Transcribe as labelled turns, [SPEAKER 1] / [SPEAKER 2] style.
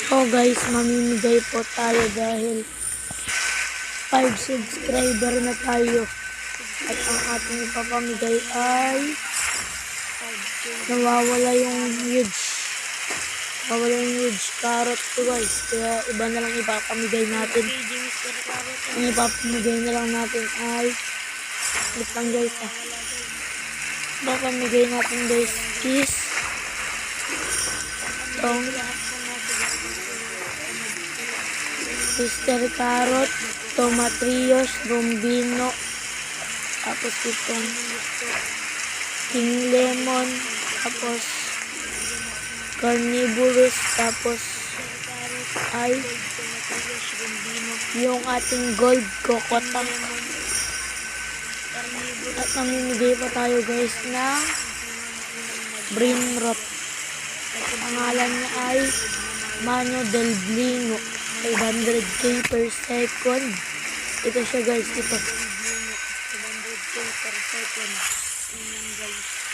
[SPEAKER 1] So guys, mamimigay po tayo dahil 5 subscriber na tayo. At ang ating ipapamigay ay nawawala yung huge. Nawawala yung huge carrot to guys. Kaya iba na lang ipapamigay natin. Ang ipapamigay na lang natin ay wait lang guys ipapamigay natin guys is itong Mr. Carrot, Tomatrios, Rumbino, tapos itong King Lemon, tapos Carnivorous, tapos ay yung ating Gold Cocotank. At namimigay pa tayo guys ng Brainrot. Pangalan niya ay Mano del Blingo. 500k per second. Ito siya guys, ito. 500k per second. Yun guys.